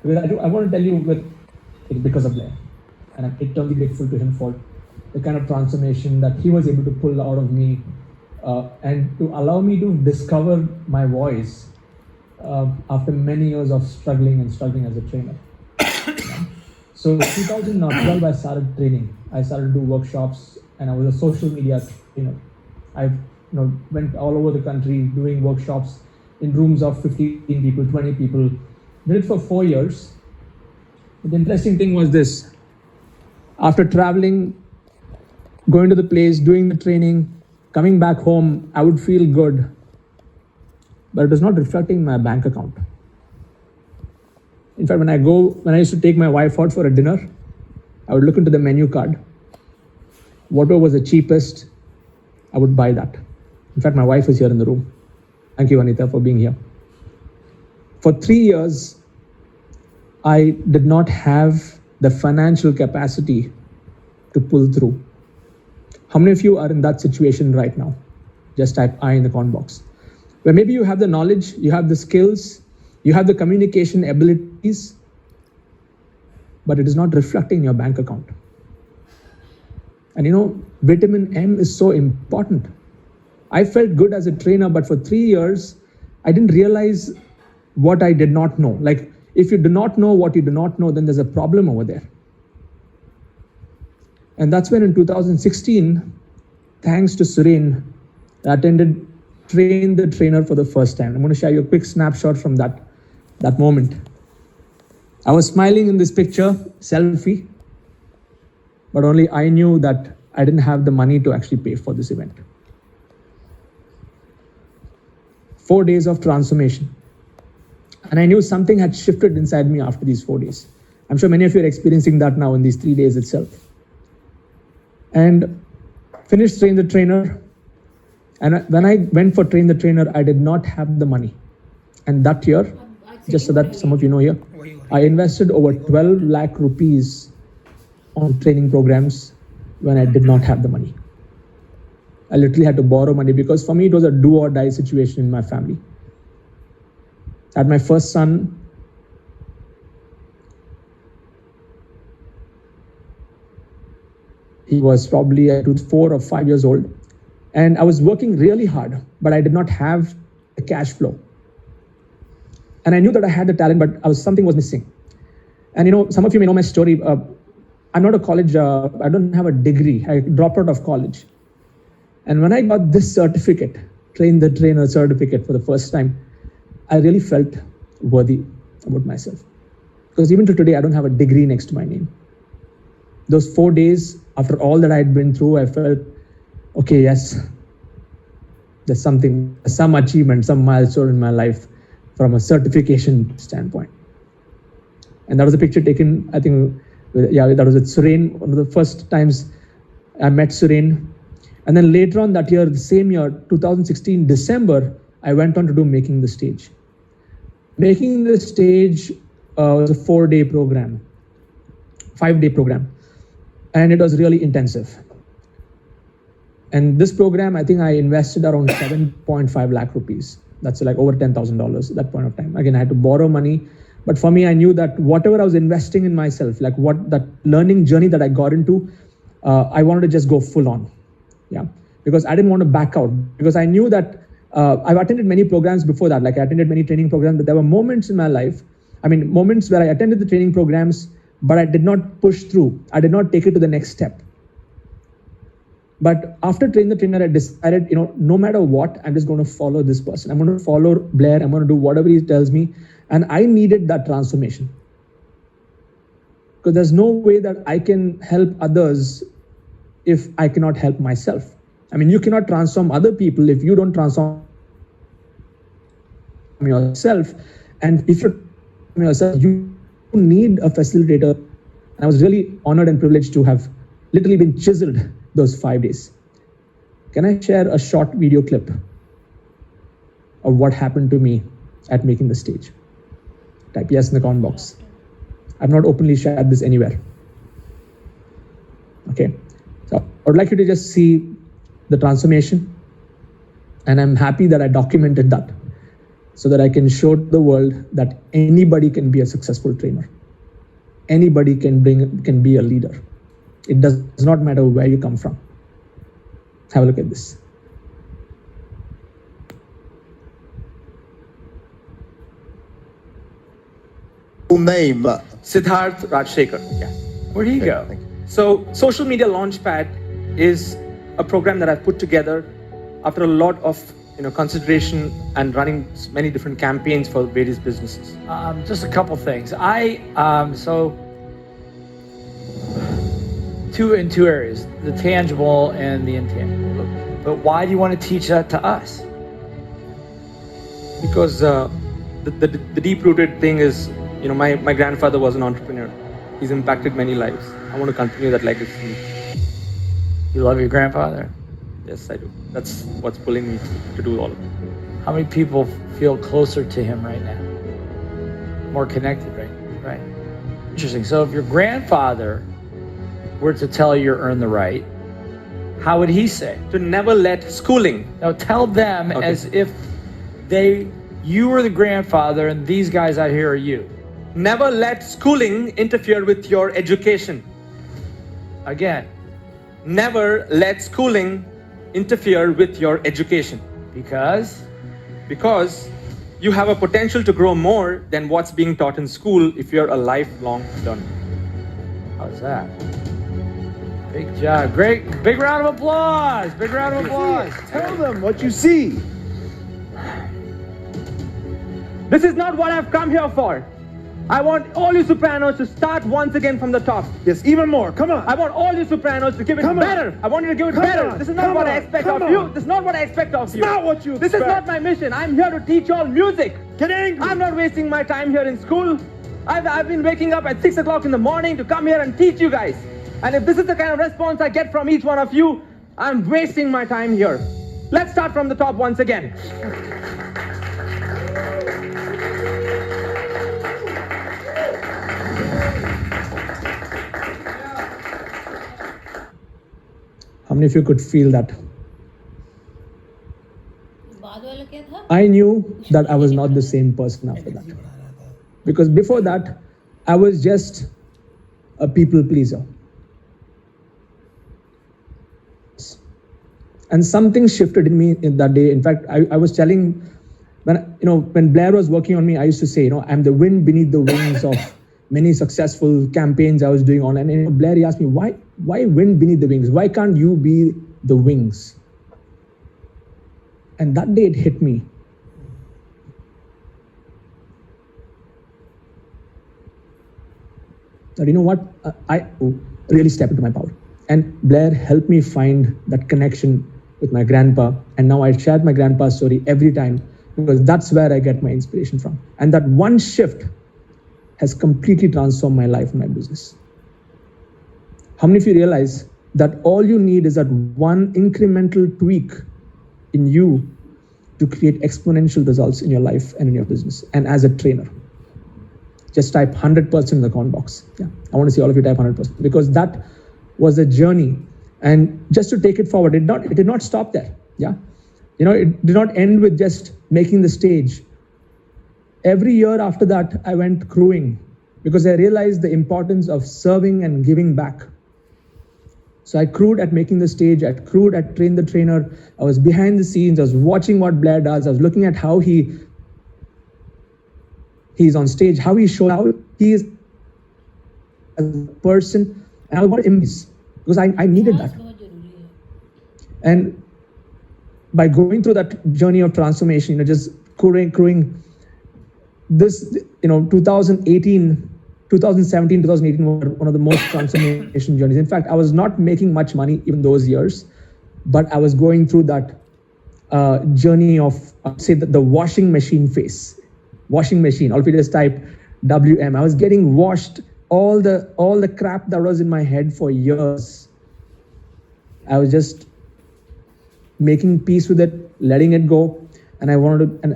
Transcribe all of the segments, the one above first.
Because I want to tell you because of Blair. And I'm eternally grateful to him for the kind of transformation that he was able to pull out of me and to allow me to discover my voice after many years of struggling as a trainer. So 2012, I started training. I started to do workshops, and I was a social media trainer. I went all over the country doing workshops in rooms of 15 people, 20 people. Did it for 4 years. But the interesting thing was this. After traveling, going to the place, doing the training, coming back home, I would feel good, but it was not reflecting in my bank account. In fact, when I used to take my wife out for a dinner, I would look into the menu card. Whatever was the cheapest, I would buy that. In fact, my wife is here in the room. Thank you, Anita, for being here. For 3 years, I did not have the financial capacity to pull through. How many of you are in that situation right now? Just type I in the comment box. Where maybe you have the knowledge, you have the skills, you have the communication abilities, but it is not reflecting in your bank account. And vitamin M is so important. I felt good as a trainer, but for 3 years, I didn't realize what I did not know. Like, if you do not know what you do not know, then there's a problem over there. And that's when in 2016, thanks to Suren, I attended Train the Trainer for the first time. I'm going to share you a quick snapshot from that moment. I was smiling in this picture, selfie, but only I knew that I didn't have the money to actually pay for this event. 4 days of transformation. And I knew something had shifted inside me after these 4 days. I'm sure many of you are experiencing that now in these 3 days itself. And finished Train the Trainer. And when I went for Train the Trainer, I did not have the money. And that year, just so that some of you know here, I invested over 12 lakh rupees on training programs when I did not have the money. I literally had to borrow money because for me, it was a do or die situation in my family. I had my first son. He was probably 4 or 5 years old. And I was working really hard, but I did not have the cash flow. And I knew that I had the talent, but something was missing. And some of you may know my story. I'm not a college, I don't have a degree. I dropped out of college. And when I got this certificate, Train the Trainer certificate for the first time, I really felt worthy about myself. Because even to today, I don't have a degree next to my name. Those 4 days, after all that I had been through, I felt, okay, yes, there's some achievement, some milestone in my life from a certification standpoint. And that was a picture taken, I think, that was with Suren, one of the first times I met Suren. And then later on that year, the same year, 2016, December, I went on to do Making the Stage. Making the Stage was a 4-day program, 5-day program. And it was really intensive. And this program, I think I invested around 7.5 lakh rupees. That's like over $10,000 at that point of time. Again, I had to borrow money. But for me, I knew that whatever I was investing in myself, like what that learning journey that I got into, I wanted to just go full on. Yeah, because I didn't want to back out. Because I knew that I've attended many programs before that. Like I attended many training programs, but there were moments in my life, moments where I attended the training programs, but I did not push through. I did not take it to the next step. But after Train the Trainer, I decided, no matter what, I'm just going to follow this person. I'm going to follow Blair. I'm going to do whatever he tells me. And I needed that transformation. Because there's no way that I can help others if I cannot help myself. You cannot transform other people if you don't transform yourself. And if you're yourself, you need a facilitator. And I was really honored and privileged to have literally been chiseled those 5 days. Can I share a short video clip of what happened to me at Making the Stage? Type yes in the comment box. I've not openly shared this anywhere. Okay, so I would like you to just see the transformation, and I'm happy that I documented that. so that I can show the world that anybody can be a successful trainer. Anybody can be a leader. It does not matter where you come from. Have a look at this. Full name. Siddharth Rajshekhar. Yeah. Where'd he go? So Social Media Launchpad is a program that I've put together after a lot of consideration and running many different campaigns for various businesses. Just a couple things. Two areas, the tangible and the intangible. But why do you want to teach that to us? Because the deep-rooted thing is, my grandfather was an entrepreneur. He's impacted many lives. I want to continue that legacy. You love your grandfather? Yes, I do. That's what's pulling me to do all of it. How many people feel closer to him right now? More connected, right? Interesting. So if your grandfather were to tell you earn the right, how would he say? To never let schooling. Now tell them as if you were the grandfather and these guys out here are you. Never let schooling interfere with your education. Again. Never let schooling interfere with your education. Because you have a potential to grow more than what's being taught in school if you're a lifelong learner. How's that? Big job. Great. Big round of applause. Big round of applause. Tell them what you see. This is not what I've come here for. I want all you Sopranos to start once again from the top. Yes, even more. Come on. I want all you Sopranos to give it better. I want you to give it better. This is not what I expect of you. This is not what I expect of you. It's not what you expect. This is not my mission. I'm here to teach you all music. Get angry. I'm not wasting my time here in school. I've been waking up at 6 o'clock in the morning to come here and teach you guys. And if this is the kind of response I get from each one of you, I'm wasting my time here. Let's start from the top once again. How many of you could feel that? I knew that I was not the same person after that. Because before that, I was just a people pleaser. And something shifted in me in that day. In fact, I was telling, when Blair was working on me, I used to say, I'm the wind beneath the wings of many successful campaigns I was doing online. And Blair, he asked me, why wind beneath the wings? Why can't you be the wings? And that day it hit me. That, you know what, I really step into my power. And Blair helped me find that connection with my grandpa. And now I share my grandpa's story every time because that's where I get my inspiration from. And that one shift has completely transformed my life and my business. How many of you realize that all you need is that one incremental tweak in you to create exponential results in your life and in your business and as a trainer? Just type 100% in the comment box. Yeah, I want to see all of you type 100% because that was a journey. And just to take it forward, it did not stop there. Yeah, it did not end with just making the stage. Every year after that, I went crewing because I realized the importance of serving and giving back. So I crewed at making the stage, I crewed at Train the Trainer. I was behind the scenes, I was watching what Blair does, I was looking at how he's on stage, how he shows how he is as a person, and I was impressed because I needed that. And by going through that journey of transformation, just crewing, this, 2017, 2018 were one of the most transformation journeys. In fact, I was not making much money even those years, but I was going through that journey of, say, the washing machine phase. Washing machine, all of you just type WM. I was getting washed, all the crap that was in my head for years. I was just making peace with it, letting it go. And I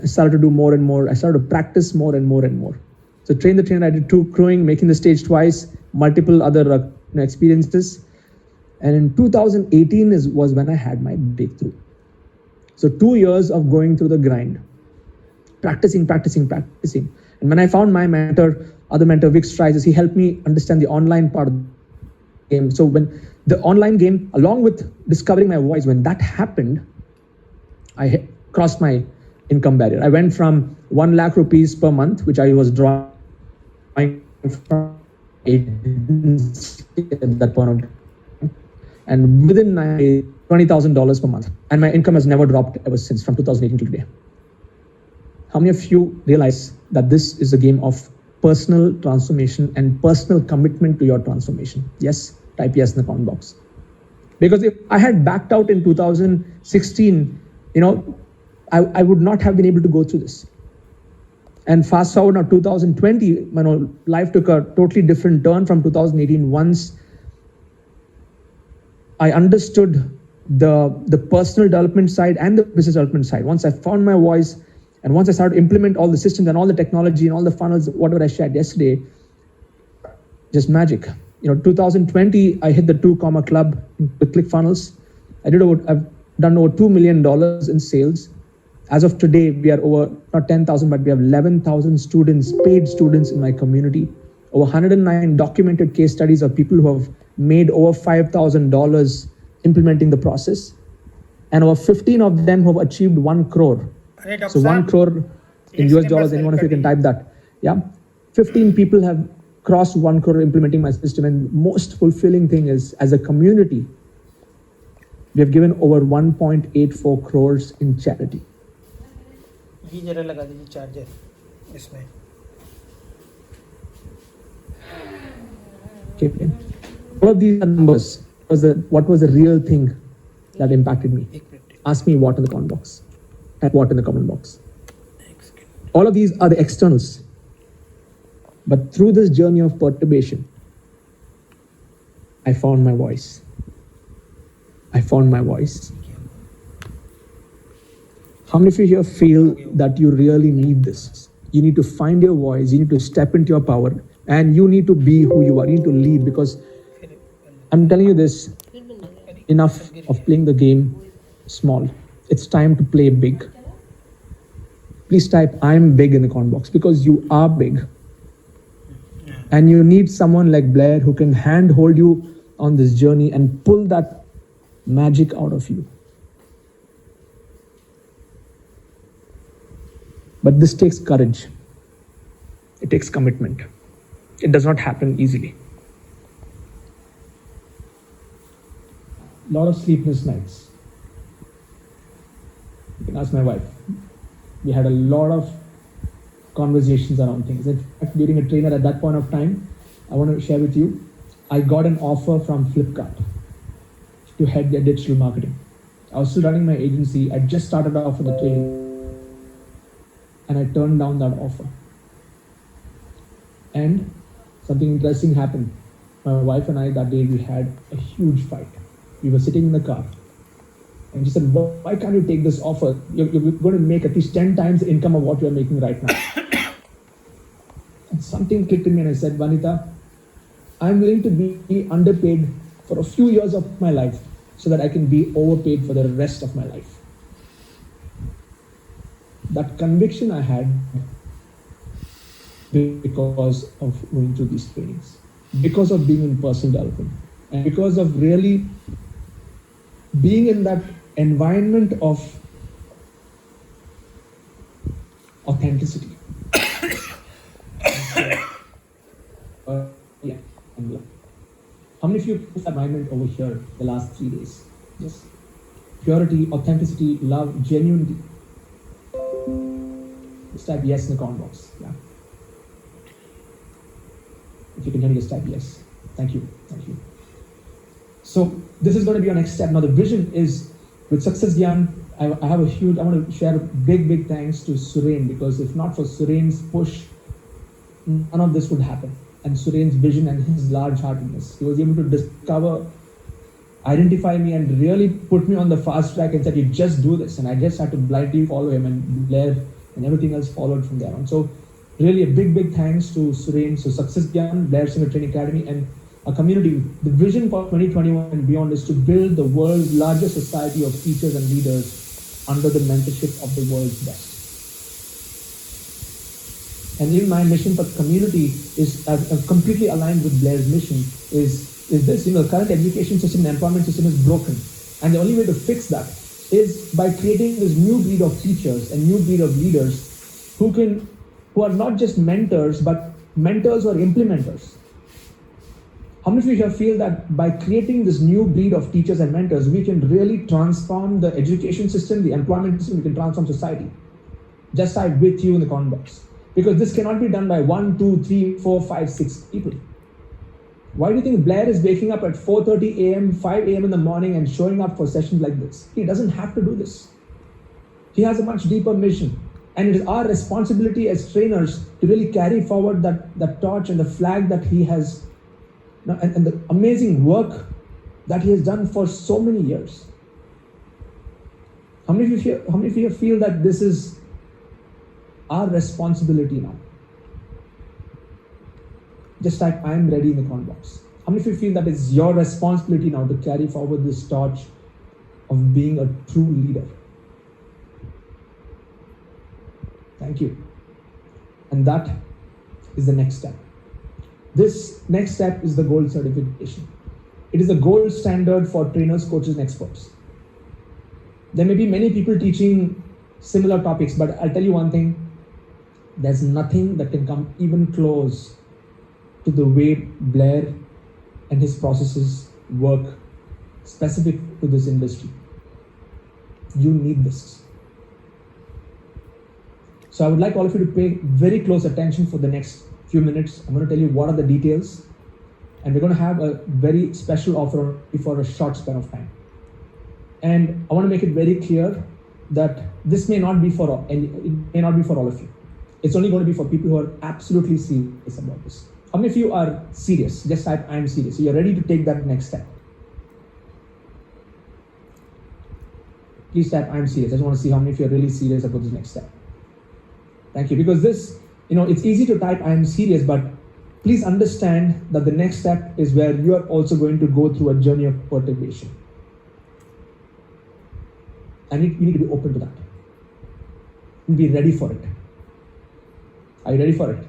started to do more and more. I started to practice more and more and more. So Train the Trainer, I did 2 crewing, making the stage twice, multiple other experiences. And in 2018 was when I had my breakthrough. So 2 years of going through the grind. practicing. And when I found my mentor, other mentor, Vic Strises, he helped me understand the online part of the game. So when the online game, along with discovering my voice, when that happened, I crossed my income barrier. I went from 1 lakh rupees per month, which I was drawing from at that point of time, and within $20,000 per month. And my income has never dropped ever since, from 2018 to today. How many of you realize that this is a game of personal transformation and personal commitment to your transformation? Yes, type yes in the comment box. Because if I had backed out in 2016, I would not have been able to go through this. And fast forward now 2020, life took a totally different turn from 2018. Once I understood the personal development side and the business development side, once I found my voice, and once I started to implement all the systems and all the technology and all the funnels, whatever I shared yesterday, just magic. 2020, I hit the 2 Comma Club with ClickFunnels. I've done over $2 million in sales. As of today, we are over, not 10,000, but we have 11,000 students, paid students in my community. Over 109 documented case studies of people who have made over $5,000 implementing the process. And over 15 of them who have achieved 1 crore. So 1 crore in US dollars, anyone of you can type that. Yeah. 15 people have crossed 1 crore implementing my system. And most fulfilling thing is, as a community, we have given over 1.84 crores in charity. ये जरा लगा दीजिए charger इसमें. Okay. All of these are numbers. What was the real thing that impacted me? Ask me what in the comment box. Type what in the comment box. All of these are the externals. But through this journey of perturbation, I found my voice. How many of you here feel that you really need this? You need to find your voice, you need to step into your power, and you need to be who you are. You need to lead, because I'm telling you this, enough of playing the game small. It's time to play big. Please type I'm big in the comment box, because you are big. And you need someone like Blair who can handhold you on this journey and pull that magic out of you. But this takes courage. It takes commitment. It does not happen easily. A lot of sleepless nights. You can ask my wife. We had a lot of conversations around things. In fact, during a trainer at that point of time, I want to share with you, I got an offer from Flipkart to head their digital marketing. I was still running my agency. I just started off with the training, and I turned down that offer. And something interesting happened. My wife and I, that day, we had a huge fight. We were sitting in the car, and she said, why can't you take this offer? You're going to make at least 10 times the income of what you're making right now. And something clicked in me, and I said, Vanita, I'm willing to be underpaid for a few years of my life so that I can be overpaid for the rest of my life. That conviction I had because of going through these trainings, because of being in personal development, and because of really being in that environment of authenticity. Yeah. How many of you put that environment over here the last 3 days? Yes. Purity, authenticity, love, genuinity. Just type yes in the comment box. Yeah. If you can hear me, just type yes. Thank you. So this is going to be our next step. Now the vision is with Success Gyan. I want to share a big thanks to Surain, because if not for Surain's push, none of this would happen. And Surain's vision and his large-heartedness. He was able to identify me and really put me on the fast track and said, you just do this. And I just had to blindly follow him, and Blair and everything else followed from there on. So really a big thanks to Surain, so Success Gyan, Blair Singer Training Academy, and our community. The vision for 2021 and beyond is to build the world's largest society of teachers and leaders under the mentorship of the world's best. And even my mission for the community is completely aligned with Blair's mission. Is this? The current education system, the employment system is broken, and the only way to fix that is by creating this new breed of teachers and new breed of leaders who are not just mentors but mentors or implementers. How many of you here feel that by creating this new breed of teachers and mentors, we can really transform the education system, the employment system, we can transform society? Just type with you in the comment box. Because this cannot be done by 1, 2, 3, 4, 5, 6 people. Why do you think Blair is waking up at 4:30 a.m., 5 a.m. in the morning and showing up for sessions like this? He doesn't have to do this. He has a much deeper mission. And it is our responsibility as trainers to really carry forward that torch and the flag that he has, and the amazing work that he has done for so many years. How many of you feel that this is our responsibility now? Just type I am ready in the comment box. How many of you feel that it's your responsibility now to carry forward this torch of being a true leader? Thank you. And that is the next step. This next step is the gold certification. It is the gold standard for trainers, coaches, and experts. There may be many people teaching similar topics, but I'll tell you one thing. There's nothing that can come even close to the way Blair and his processes work specific to this industry. You need this. So I would like all of you to pay very close attention for the next few minutes. I'm going to tell you what are the details, and we're going to have a very special offer for a short span of time. And I want to make it very clear that this may not be for all, and it may not be for all of you. It's only going to be for people who are absolutely serious about this. How many of you are serious? Just type I'm serious. So you're ready to take that next step. Please type I'm serious. I just want to see how many of you are really serious about this next step. Thank you. Because this, it's easy to type I'm serious, but please understand that the next step is where you are also going to go through a journey of perturbation. And you need to be open to that. And be ready for it. Are you ready for it?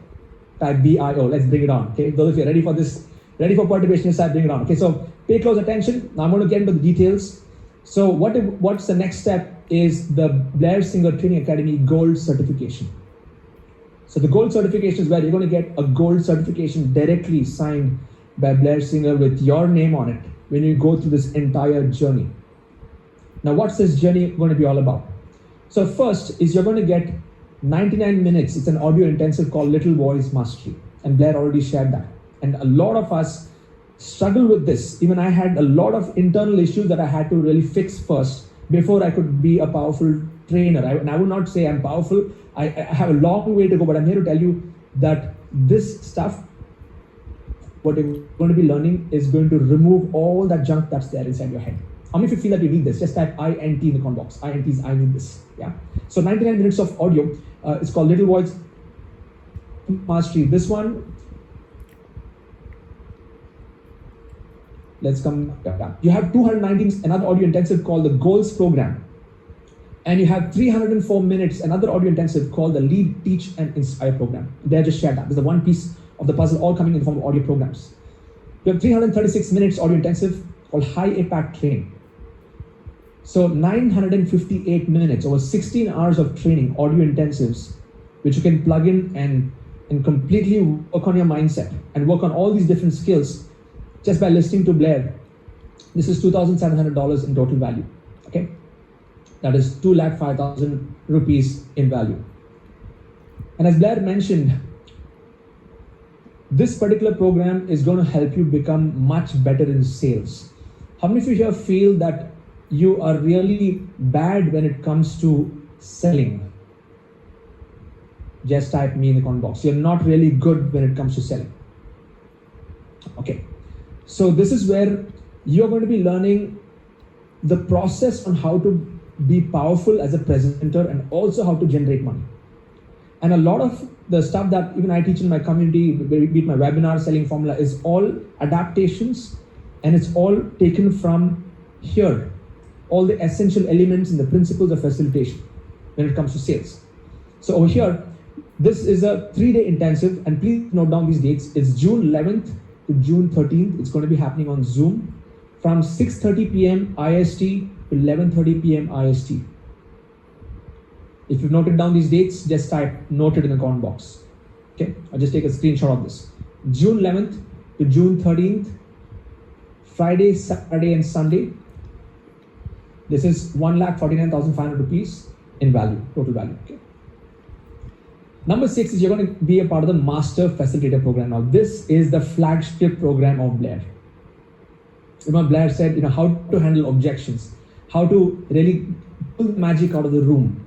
Type BIO. Let's bring it on. Okay. Those of you are ready for this, ready for perturbation, just type bring it on. Okay. So pay close attention. Now I'm going to get into the details. So what's the next step is the Blair Singer Training Academy Gold Certification. So the Gold Certification is where you're going to get a gold certification directly signed by Blair Singer with your name on it when you go through this entire journey. Now, what's this journey going to be all about? So first is you're going to get 99 minutes. It's an audio intensive called Little Voice Mastery. And Blair already shared that. And a lot of us struggle with this. Even I had a lot of internal issues that I had to really fix first before I could be a powerful trainer. And I would not say I'm powerful. I have a long way to go, but I'm here to tell you that this stuff, what you're going to be learning is going to remove all that junk that's there inside your head. How many of you feel that you need this? Just type INT in the comment box. INT is I need this. Yeah. So 99 minutes of audio. It's called Little Voice Mastery. This one, let's come. You have 219, another audio intensive called the Goals Program. And you have 304 minutes, another audio intensive called the Lead, Teach, and Inspire Program. They just shared that. There's the one piece of the puzzle all coming in the form of audio programs. You have 336 minutes audio intensive called High Impact Training. So 958 minutes, over 16 hours of training, audio intensives, which you can plug in and completely work on your mindset and work on all these different skills just by listening to Blair. This is $2,700 in total value. Okay. That is 2,05,000 rupees in value. And as Blair mentioned, this particular program is going to help you become much better in sales. How many of you here feel that you are really bad when it comes to selling? Just type me in the comment box. You're not really good when it comes to selling. Okay. So this is where you're going to be learning the process on how to be powerful as a presenter and also how to generate money. And a lot of the stuff that even I teach in my community, be it my webinar selling formula, is all adaptations, and it's all taken from here. All the essential elements and the principles of facilitation when it comes to sales. So over here, This is a 3-day intensive, and please note down these dates. It's June 11th to June 13th. It's going to be happening on Zoom from 6:30 p.m. IST to 11:30 p.m. IST. If you've noted down these dates, just type noted in the comment box. Okay, I'll just take a screenshot of this. June 11th to June 13th, Friday, Saturday, and Sunday. This is 1,49,500 rupees in value, total value. Okay. Number 6 is you're going to be a part of the Master Facilitator program. Now, this is the flagship program of Blair. Blair said, how to handle objections, how to really pull magic out of the room.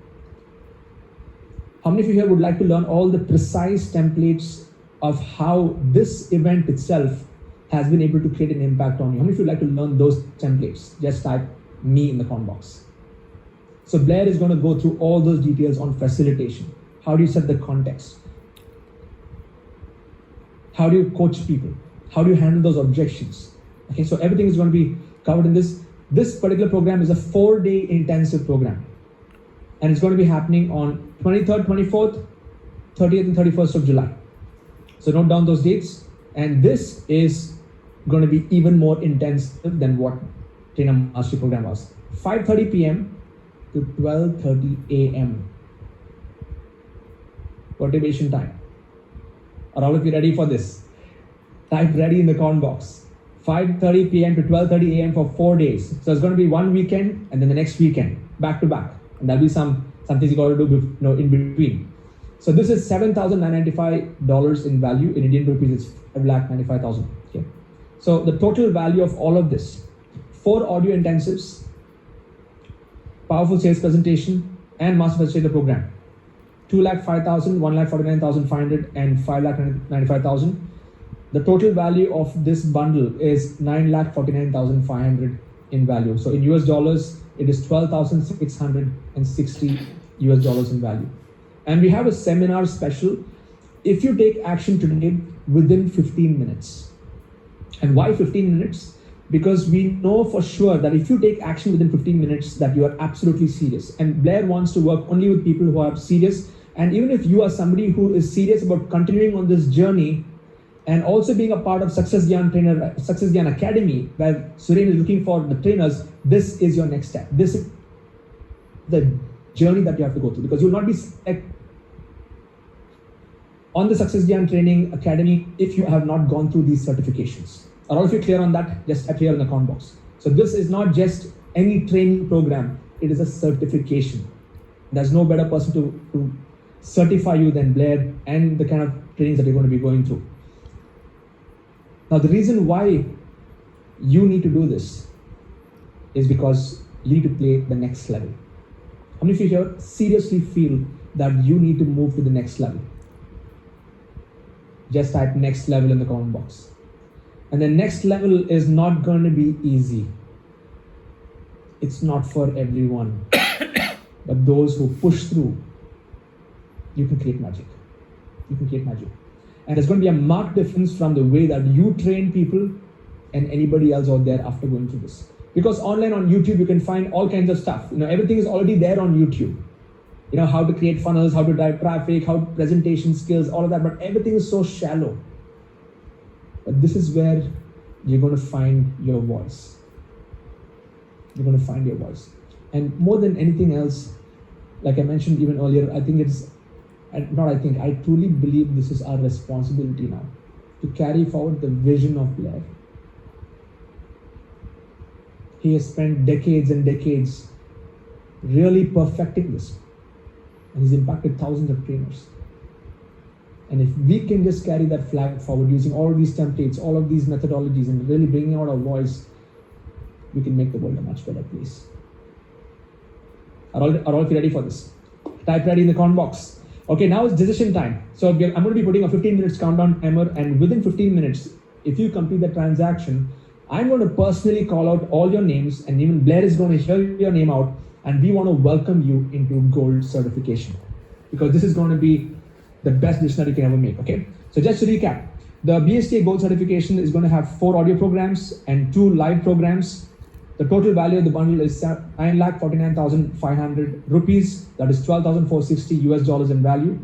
How many of you here would like to learn all the precise templates of how this event itself has been able to create an impact on you? How many of you would like to learn those templates? Just type me in the comment box. So Blair is going to go through all those details on facilitation. How do you set the context? How do you coach people? How do you handle those objections? Okay, so everything is going to be covered in this. This particular program is a 4-day intensive program. And it's going to be happening on 23rd, 24th, 30th, and 31st of July. So note down those dates. And this is going to be even more intensive than what Trainer Mastery program was. 5:30 p.m. to 12:30 a.m. Motivation time. Are all of you ready for this? Type ready in the comment box. 5:30 p.m. to 12:30 a.m. for 4 days. So it's going to be one weekend and then the next weekend, back to back. And there'll be some things you got to do in between. So this is $7,995 in value. In Indian rupees, it's 5,95,000. Okay. So the total value of all of this: 4 audio intensives, powerful sales presentation, and Master Facilitator program. 2,05,000, 1,49,500, and 5,95,000. The total value of this bundle is 9,49,500 in value. So in US dollars, it is $12,660 in value. And we have a seminar special. If you take action today within 15 minutes. And why 15 minutes? Because we know for sure that if you take action within 15 minutes, that you are absolutely serious. And Blair wants to work only with people who are serious. And even if you are somebody who is serious about continuing on this journey and also being a part of Success Gyan Academy, where Suren is looking for the trainers, this is your next step. This is the journey that you have to go through, because you will not be on the Success Gyan Training Academy if you have not gone through these certifications. Are all of you clear on that? Just type here in the comment box. So this is not just any training program, it is a certification. There's no better person to certify you than Blair and the kind of trainings that you're going to be going through. Now, the reason why you need to do this is because you need to play the next level. How many of you here seriously feel that you need to move to the next level? Just type next level in the comment box. And the next level is not going to be easy. It's not for everyone. But those who push through, you can create magic. You can create magic. And there's going to be a marked difference from the way that you train people and anybody else out there after going through this. Because online on YouTube, you can find all kinds of stuff. Everything is already there on YouTube. How to create funnels, how to drive traffic, how presentation skills, all of that. But everything is so shallow. But this is where you're going to find your voice. You're going to find your voice. And more than anything else, like I mentioned even earlier, I truly believe this is our responsibility now to carry forward the vision of Blair. He has spent decades and decades really perfecting this. And he's impacted thousands of trainers. And if we can just carry that flag forward using all of these templates, all of these methodologies, and really bringing out our voice, we can make the world a much better place. Are all of you ready for this? Type ready in the comment box. Okay, now it's decision time. So I'm going to be putting a 15 minutes countdown timer, and within 15 minutes, if you complete the transaction, I'm going to personally call out all your names, and even Blair is going to hear your name out, and we want to welcome you into gold certification, because this is going to be the best decision that you can ever make. Okay, so just to recap, the BSTA gold certification is going to have 4 audio programs and 2 live programs. The total value of the bundle is 9,49,500 rupees. That is $12,460 in value.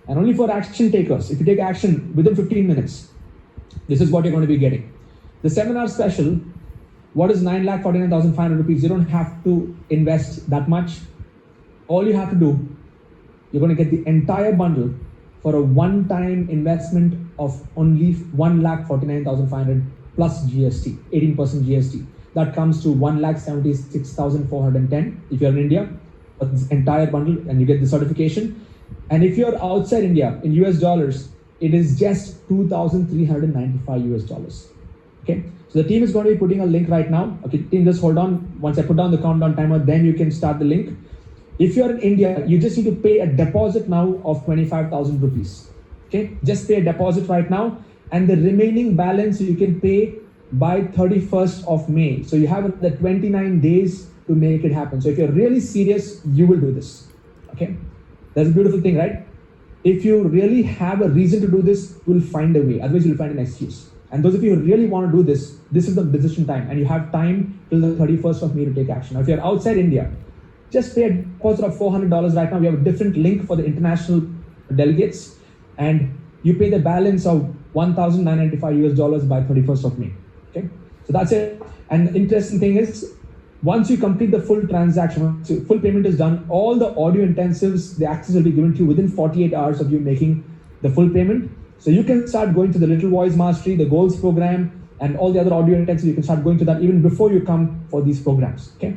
And only for action takers. If you take action within 15 minutes, this is what you're going to be getting. The seminar special, what is 9,49,500 rupees? You don't have to invest that much. All you have to do, you're going to get the entire bundle for a one-time investment of only 1,49,500 plus GST, 18% GST. That comes to 1,76,410 if you're in India, for this entire bundle, and you get the certification. And if you're outside India, in US dollars, it is just 2,395 US dollars. Okay, so the team is going to be putting a link right now. Okay, team, just hold on. Once I put down the countdown timer, then you can start the link. If you're in India, you just need to pay a deposit now of 25,000 rupees. Okay, just pay a deposit right now, and the remaining balance you can pay by 31st of May. So you have the 29 days to make it happen. So if you're really serious, you will do this. Okay, that's a beautiful thing, right? If you really have a reason to do this, you'll find a way. Otherwise, you'll find an excuse. And those of you who really want to do this, this is the decision time, and you have time till the 31st of May to take action. Now, if you're outside India, just pay a deposit of $400 right now. We have a different link for the international delegates, and you pay the balance of 1,995 US dollars by 31st of May. Okay, so that's it. And the interesting thing is, once you complete the full transaction, so full payment is done, all the audio intensives, the access will be given to you within 48 hours of you making the full payment. So you can start going to the Little Voice Mastery, the Goals program, and all the other audio intensives. You can start going to that even before you come for these programs. Okay,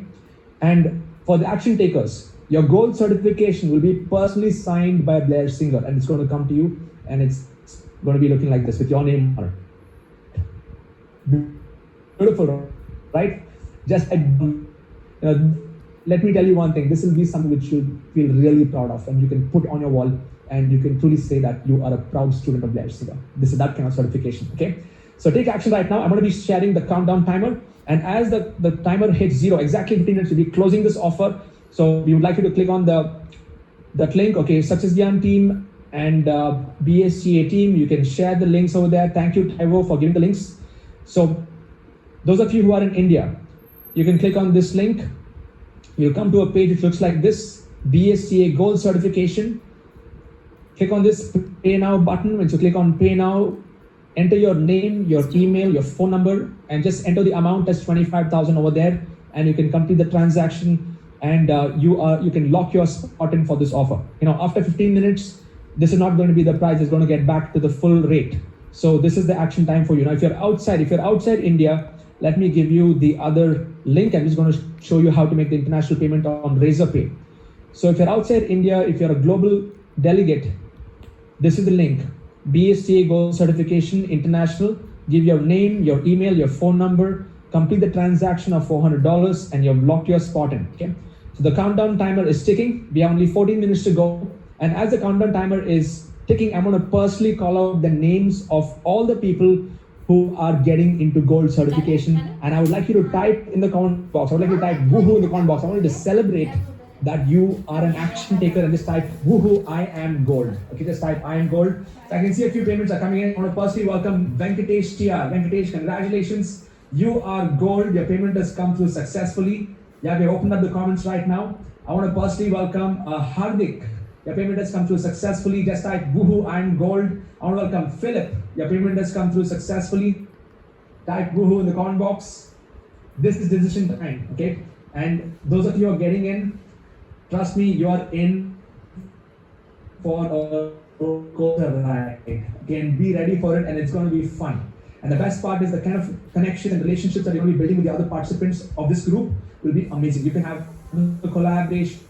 and for the action takers, your gold certification will be personally signed by Blair Singer, and it's going to come to you, and it's going to be looking like this with your name on it. Beautiful, right? Just let me tell you one thing. This will be something which you feel really proud of, and you can put on your wall, and you can truly say that you are a proud student of Blair Singer. This is that kind of certification. Okay, so take action right now. I'm going to be sharing the countdown timer. And as the timer hits 0, exactly 15 minutes, we'll be closing this offer. So we would like you to click on that link. Okay, Success Gyan team and BSCA team, you can share the links over there. Thank you, Taiwo, for giving the links. So those of you who are in India, you can click on this link. You'll come to a page which looks like this, BSCA Gold Certification. Click on this Pay Now button. Once you click on Pay Now, enter your name, your email, your phone number, and just enter the amount as 25,000 over there, and you can complete the transaction, and you can lock your spot in for this offer. After 15 minutes, this is not going to be the price. It's going to get back to the full rate. So this is the action time for you. Now, if you're outside India, let me give you the other link. I'm just going to show you how to make the international payment on Razorpay. So if you're outside India, if you're a global delegate, this is the link. BSCA Gold Certification International. Give your name, your email, your phone number, complete the transaction of $400, and you've locked your spot in. Okay, so the countdown timer is ticking. We have only 14 minutes to go, and as the countdown timer is ticking, I'm going to personally call out the names of all the people who are getting into gold certification, and I would like you to type in the comment box. I would like you to type woohoo in the comment box. I want you to celebrate that you are an action taker, and just type woohoo, I am gold. Okay, just type I am gold. So I can see a few payments are coming in. I want to personally welcome Venkatesh TR. Venkatesh, congratulations. You are gold. Your payment has come through successfully. Yeah, we opened up the comments right now. I want to personally welcome Hardik. Your payment has come through successfully. Just type woohoo, I am gold. I want to welcome Philip. Your payment has come through successfully. Type woohoo in the comment box. This is decision time. Okay, and those of you who are getting in, trust me, you are in for a ride. Again, be ready for it, and it's going to be fun. And the best part is the kind of connection and relationships that you're going to be building with the other participants of this group will be amazing. You can have a collaboration,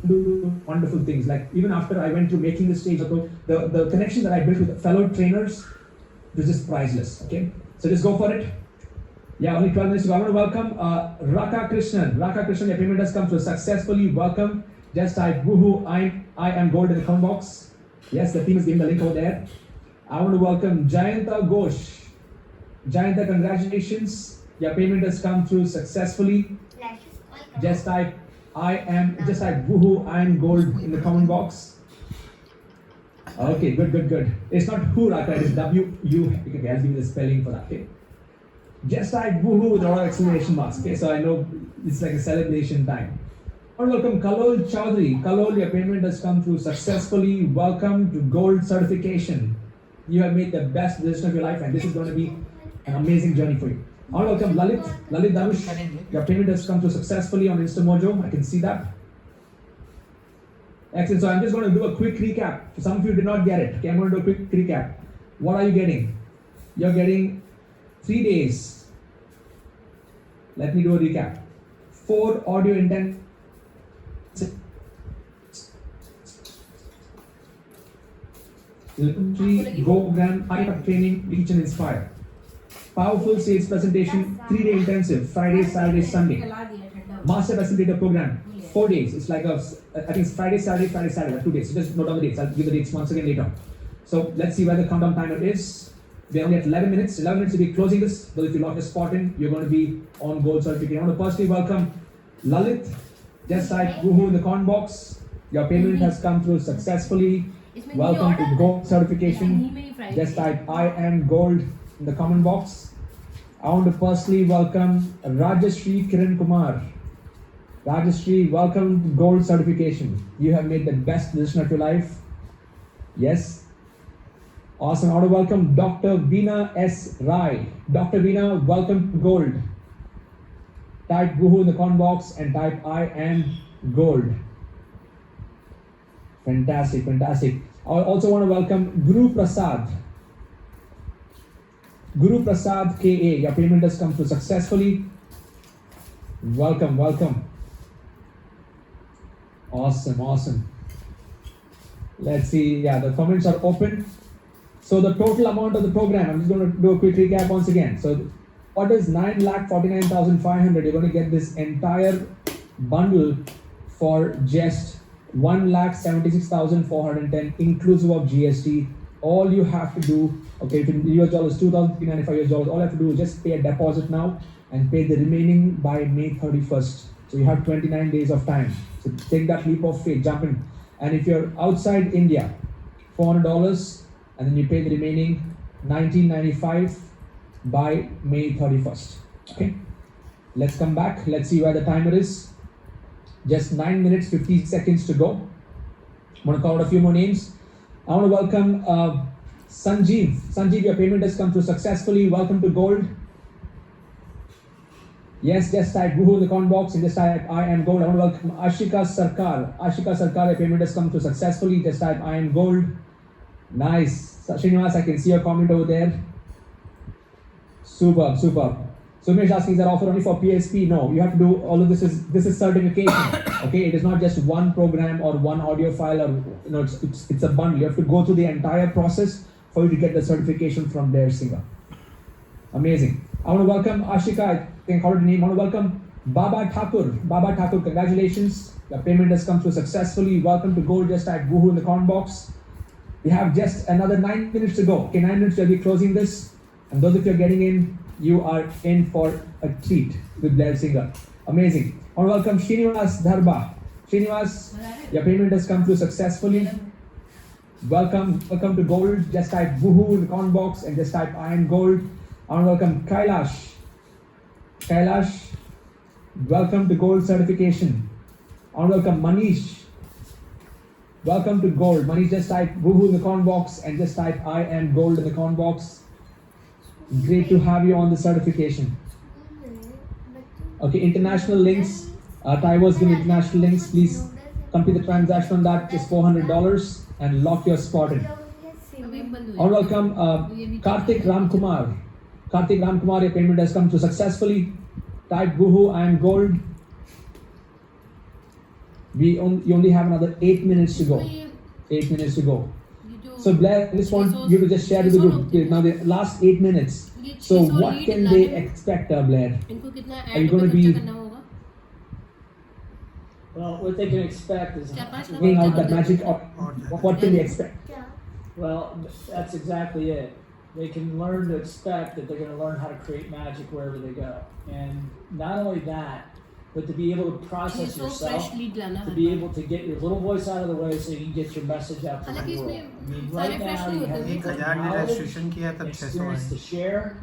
do wonderful things. Like even after I went through making the stage, the connection that I built with fellow trainers was just priceless. Okay, so just go for it. Yeah, only 12 minutes to go. I want to welcome Raka Krishnan. Raka Krishnan, your payment has come through successfully. Welcome. Just type woohoo, I am gold in the comment box. Yes, the team is giving the link over there. I want to welcome Jayanta Ghosh. Jayanta, congratulations. Your payment has come through successfully. Just type woohoo, I am gold in the comment box. Okay, good. It's not who, Raka, it's W-U. Okay, I'll give you the spelling for that. Okay. Just type woohoo with a lot of exclamation marks. Okay, so I know it's like a celebration time. want to welcome Kalol Chaudhary. Kalol, your payment has come through successfully. Welcome to Gold Certification. You have made the best decision of your life, and this is going to be an amazing journey for you. I want to welcome Lalit Danush. Your payment has come through successfully on InstaMojo. I can see that. Excellent. So I'm just going to do a quick recap. Some of you did not get it. Okay, I'm going to do a quick recap. What are you getting? You're getting 3 days. Let me do a recap. 4 audio intent. 3 GoGram high training, reach and inspire. Powerful sales presentation, 3-day intensive, Friday, Saturday, Sunday. Master Facilitator program, 4 days. It's like I think it's Friday, Saturday, 2 days. So just note down the dates. I'll give the dates once again later. So let's see where the countdown timer is. We're only at 11 minutes. 11 minutes to be closing this. But if you lock your spot in, you're going to be on Gold Certificate. I want to personally welcome Lalit. Just type woohoo in the comment box. Your payment has come through successfully. Welcome to Gold Certification. Just type I am Gold in the comment box. I want to personally welcome Rajashri Kiran Kumar. Rajashri, welcome to Gold Certification. You have made the best decision of your life. Yes. Awesome. I want to welcome Dr. Veena S. Rai. Dr. Veena, welcome to Gold. Type woohoo in the comment box and type I am Gold. Fantastic, fantastic. I also want to welcome Guru Prasad. Guru Prasad KA, your payment has come through successfully. Welcome, welcome. Awesome, awesome. Let's see, yeah, the comments are open. So the total amount of the program, I'm just going to do a quick recap once again. So what is 9,49,500? You're going to get this entire bundle for just 1,76,410 inclusive of GST. All you have to do, okay, if in US dollars, $2,395 US, all you have to do is just pay a deposit now and pay the remaining by May 31st. So you have 29 days of time. So take that leap of faith, jump in. And if you're outside India, $400, and then you pay the remaining $19.95 by May 31st. Okay, let's come back. Let's see where the timer is. Just 9 minutes, 50 seconds to go. I'm going to call out a few more names. I want to welcome Sanjeev. Sanjeev, your payment has come through successfully. Welcome to Gold. Yes, just type woohoo in the comment box and just type I am Gold. I want to welcome Ashika Sarkar. Ashika Sarkar, your payment has come through successfully. Just type I am Gold. Nice. Srinivas, I can see your comment over there. Super, super. Sumesh asking, is that offer only for PSP? No, you have to do all of this is certification. Okay, it is not just one program or one audio file or it's a bundle. You have to go through the entire process for you to get the certification from Blair Singer. Amazing. I want to welcome Ashika, I think I called her name. I want to welcome Baba Thakur. Baba Thakur, congratulations. Your payment has come through successfully. Welcome to Gold. Just type woohoo in the comment box. We have just another 9 minutes to go. Okay, 9 minutes we'll be closing this. And those of you are getting in, you are in for a treat with Blair Singer. Amazing. I want to welcome Srinivas Dharba. Srinivas, your payment has come through successfully. Welcome to Gold. Just type woohoo in the comment box and just type I am Gold. I want to welcome Kailash. Kailash, welcome to Gold Certification. I want to welcome Manish. Welcome to Gold. Manish, just type woohoo in the comment box and just type I am Gold in the comment box. Great to have you on the certification. Okay, international links. Ty was giving international links. Please complete the transaction on that. Just $400 and lock your spot in. Or welcome Karthik Ramkumar. Karthik Ramkumar, your payment has come through successfully. Type woohoo, I am Gold. You only have another 8 minutes to go. 8 minutes to go. So Blair, I just want you to just share with the group. Now the last 8 minutes. So what can they expect, Blair? Are you going to be Well, what they can expect is bringing out that magic? Or what can they expect? well, that's exactly it. They can learn to expect that they're going to learn how to create magic wherever they go, and not only that, but to be able to process yourself, to be able to get your little voice out of the way so you can get your message out to the world. I mean, right now you have the knowledge, experience to share,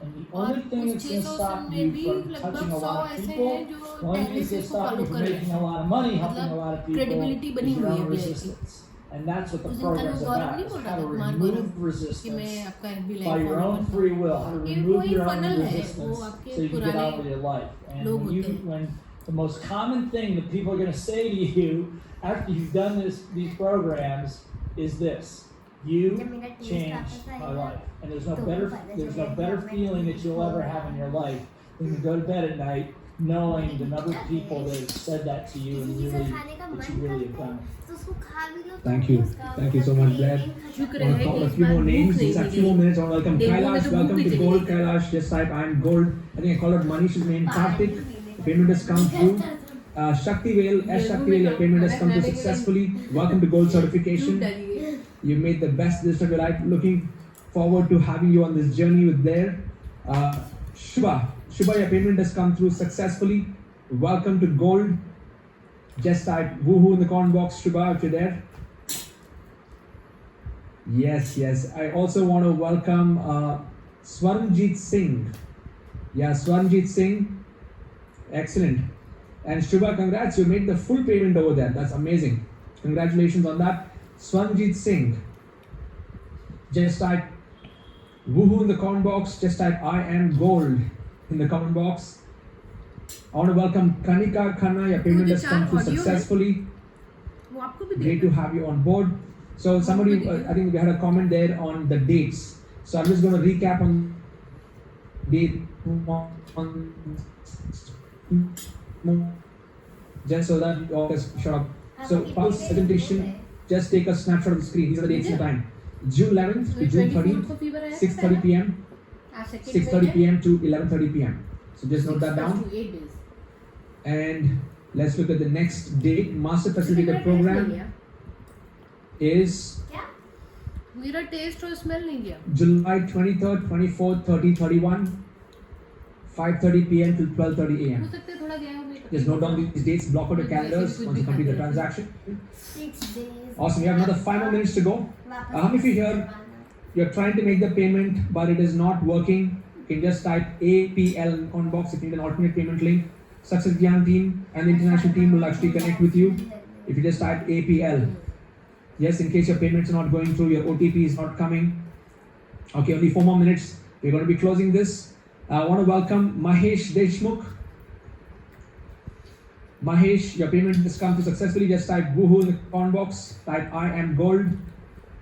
And the only thing उस that's going to 600 stop में you भी from लगभग touching a 100 lot of ऐसे people, हैं जो the only thing पहले that's से going to इसको stop फॉलो you from कर रहे making a हैं lot of money, helping a मतलब lot of people, credibility बनी is your हुई own है VIP की। resistance. And that's what the उस दिन program's गौरव about, नहीं is बोल how रहा to था कुमार remove गौरव कि मैं resistance आपका FB by live your follow own करता free हूँ will, how to ये remove कोई your own funnel है, वो resistance आपके so you can get पुराने on with your life. And लोग when होते हैं। when the most common thing that people are going to say to you after you've done these programs is this: you changed my life. And there's no better feeling that you'll ever have in your life than to go to bed at night knowing the number of people that have said that to you and really that you really have done it. Thank you. Thank you so much, Blair. शुक्र I है want to कि call a इस few बार more भूख names. नहीं Just a लगी। few more minutes. I want to welcome dengue में Kailash. तो भूख Welcome भी to चली Gold. गई। Kailash, just type I'm Gold. I think I called out Manish's name. Karthik, payment has come through. Shaktivel, Shaktivel, your payment has come through successfully. Welcome to Gold certification. You made the best decision of your life. Looking forward to having you on this journey with Blair. Shubha, your payment has come through successfully. Welcome to Gold. Just type woohoo in the comment box, Shubha, if you're there. Yes. I also want to welcome Swarnjeet Singh. Yeah, Swarnjeet Singh. Excellent. And Shubha, congrats, you made the full payment over there. That's amazing. Congratulations on that. Swarnjeet Singh. Just type woohoo in the comment box. Just type I am gold in the comment box. I want to welcome Kanika Khanna. Your payment has come through successfully. वो आपको भी Great to have you on board. So somebody, I think we had a comment there on the dates. So I'm just going to recap on date just so that you all can shut up. So pulse presentation, just take a snapshot of the screen. These are the dates and time. June 11th to June 30th, 6:30 p.m. 6:30 p.m. to 11:30 p.m. So just note that down. And let's look at the next date. Master Facilitator Program is मेरा test और smell नहीं गया July 23rd, 24th, 30th, 31, 5:30 p.m. to 12:30 a.m. हो सकता है थोड़ा गया हो मेरा Just note down these dates, block out your calendars once you complete the transaction. Awesome, we have another 5 more minutes to go. How many of you here, you're trying to make the payment but it is not working? You can just type APL on box if you need an alternate payment link. Success Gyan team and the international team will actually connect with you if you just type APL. Yes, in case your payments are not going through, your OTP is not coming. Okay, only 4 more minutes. We're going to be closing this. I want to welcome Mahesh Deshmukh. Mahesh, your payment has come through successfully. Just type woohoo in the comment box. Type I am gold.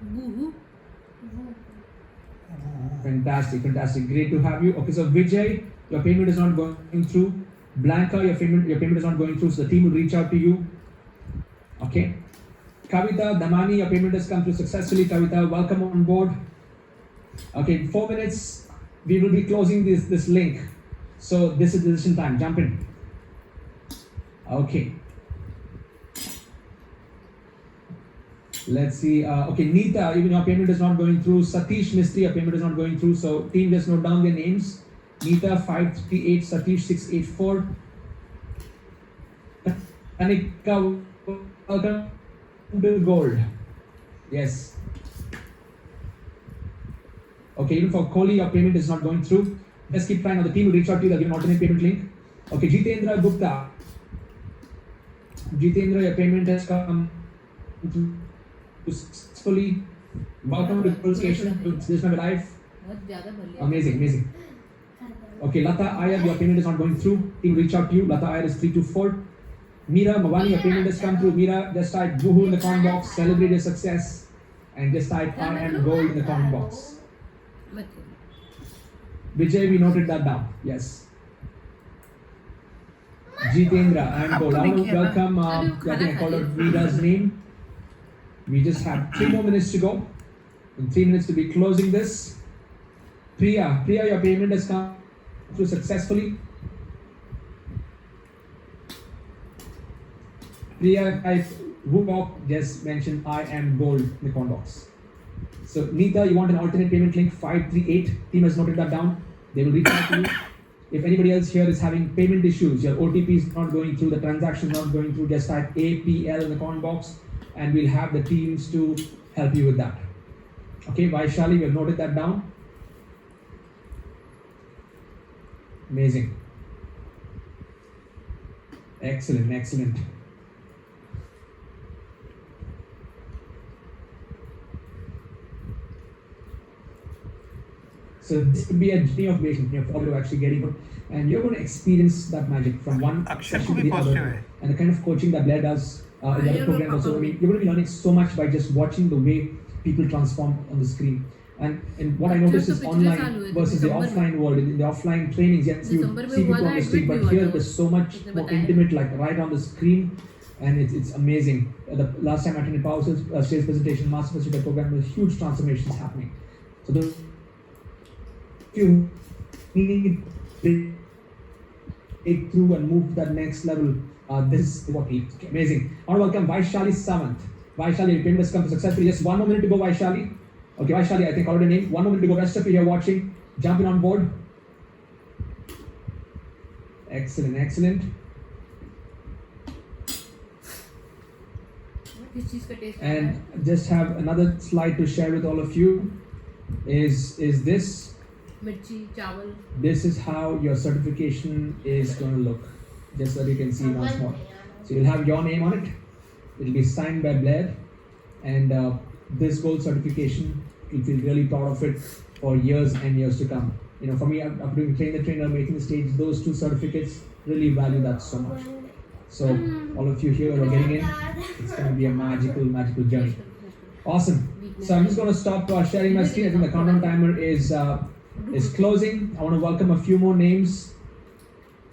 बूहू Fantastic. Great to have you. Okay, so Vijay, your payment is not going through. Blanca, your payment is not going through. So the team will reach out to you. Okay. Kavita Damani, your payment has come through successfully. Kavita, welcome on board. Okay, 4 minutes. We will be closing this link. So this is decision time. Jump in. Okay. Let's see. Okay, Neeta, even your payment is not going through. Satish Mistry, your payment is not going through. So team, just note down their names. Neeta 538, Satish 684. Anika, welcome to Gold. Yes. Okay, even for Kohli, your payment is not going through. Just keep trying. Now the team will reach out to you. They'll give an alternate payment link. Okay, Jitendra Gupta. Jitendra, your payment has come successfully. Welcome to Gold Station. This is my life. बहुत ज़्यादा भर लिया Amazing. Okay, Lata Iyer, your payment is not going through. Team reach out to you. Lata Iyer is 324. Meera Mawani, your payment has come through. Meera, just type woohoo in the comment box. Celebrate your success. And just type I am gold in the comment box. मत Vijay, we noted that down. Yes. Jitendra, I am gold. I want to welcome, I think I called out Meera's name. We just have 3 more minutes to go. In 3 minutes to be closing this. Priya, your payment has come through successfully. Priya, type Woobok, just mention I am gold in the comment box. So Neeta, you want an alternate payment link 538. Team has noted that down. They will reach out to you. If anybody else here is having payment issues, your OTP is not going through, the transaction is not going through, just type APL in the comment box and we'll have the teams to help you with that. Okay, Vaishali, we have noted that down. Amazing. Excellent, excellent. So this could be a journey of waiting, you know, for you actually getting it, and you're going to experience that magic from one session to the other, and the kind of coaching that Blair does in the other program also. I mean, you're going to be learning so much by just watching the way people transform on the screen. And what I noticed is online versus the offline world. In the offline trainings, yes, you see people on the screen, but here there's so much more intimate, like right on the screen, and it's amazing. The last time I attended Power Sales presentation, Master Facilitator program, there's huge transformations happening. So those you need to take through and move to that next level. This is what we amazing. I want to welcome Vaishali Samant. Vaishali, your has come successfully. Just 1 more minute to go, Vaishali. Okay, Vaishali, I think I already named. 1 more minute to go. Rest of you here watching, jumping on board. Excellent, excellent. किस चीज का test And just have another slide to share with all of you. Is this? मिर्ची चावल This is how your certification is going to look. Just so that you can see once more. So you'll have your name on it. It'll be signed by Blair, and this gold certification, you'll feel really proud of it for years and years to come. You know, for me, I'm doing Train the Trainer, Making the Stage. Those two certificates, really value that so much. So all of you here who are getting in, it's going to be a magical journey. Awesome. So I'm just going to stop sharing my screen. I think the countdown timer is closing. I want to welcome a few more names.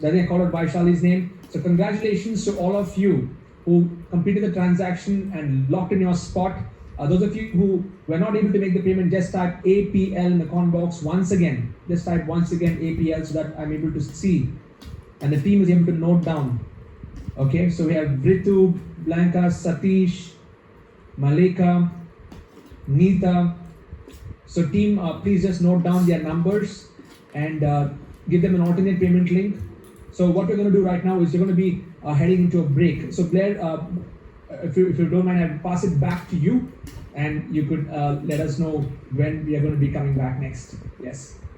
I think I called out Vaishali's name. So congratulations to all of you who completed the transaction and locked in your spot. Those of you who were not able to make the payment, just type APL in the comment box once again. Just type once again APL so that I'm able to see. And the team is able to note down. Okay, so we have Ritu, Blanca, Satish, Malika, Neeta. So team, please just note down their numbers and give them an alternate payment link. So what we're going to do right now is we're going to be heading into a break. So Blair, if you don't mind, I'll pass it back to you, and you could let us know when we are going to be coming back next. Yes.